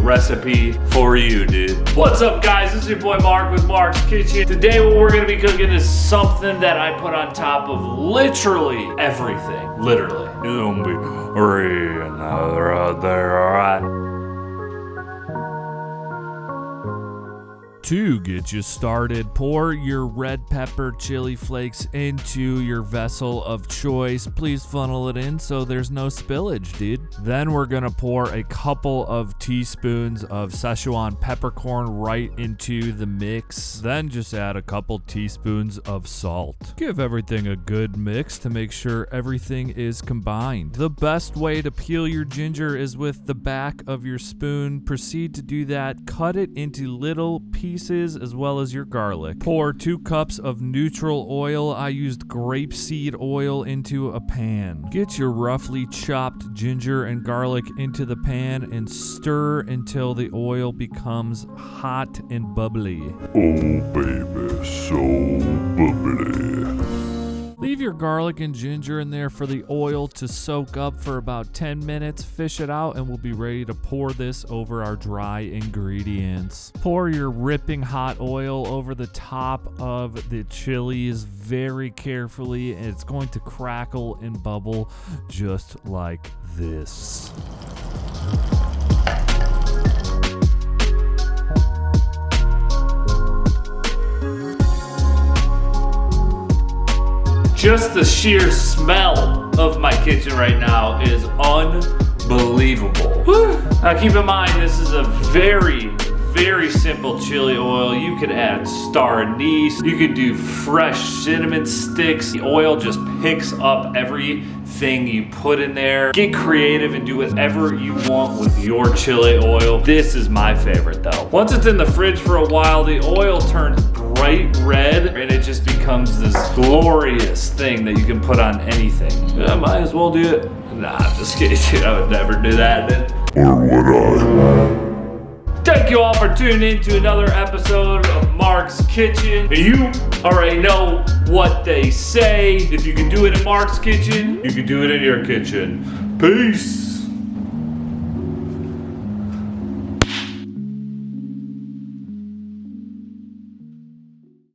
recipe for you, dude. What's up, guys? This is your boy Mark with Mark's Kitchen. Today what we're gonna be cooking is something that I put on top of literally everything. Literally. It's gonna be To get you started, pour your red pepper chili flakes into your vessel of choice. Please funnel it in so there's no spillage, dude. Then we're gonna pour a couple of teaspoons of Sichuan peppercorn right into the mix. Then just add a couple teaspoons of salt. Give everything a good mix to make sure everything is combined. The best way to peel your ginger is with the back of your spoon. Proceed to do that. Cut it into little pieces as well as your garlic. Pour 2 cups of neutral oil. I used grapeseed oil into a pan. Get your roughly chopped ginger and garlic into the pan and stir until the oil becomes hot and bubbly. Oh baby, so bubbly. Leave your garlic and ginger in there for the oil to soak up for about 10 minutes. Fish it out and we'll be ready to pour this over our dry ingredients. Pour your ripping hot oil over the top of the chilies very carefully, and it's going to crackle and bubble just like this. Just the sheer smell of my kitchen right now is unbelievable. Whew. Now keep in mind, this is a very simple chili oil. You could add star anise. You could do fresh cinnamon sticks. The oil just picks up everything you put in there. Get creative and do whatever you want with your chili oil. This is my favorite though. Once it's in the fridge for a while, the oil turns bright red and it just becomes this glorious thing that you can put on anything. I might as well do it. Nah, I'm just kidding, dude. I would never do that. Or would I? Thank you all for tuning in to another episode of Mark's Kitchen. You already know what they say. If you can do it in Mark's Kitchen, you can do it in your kitchen. Peace.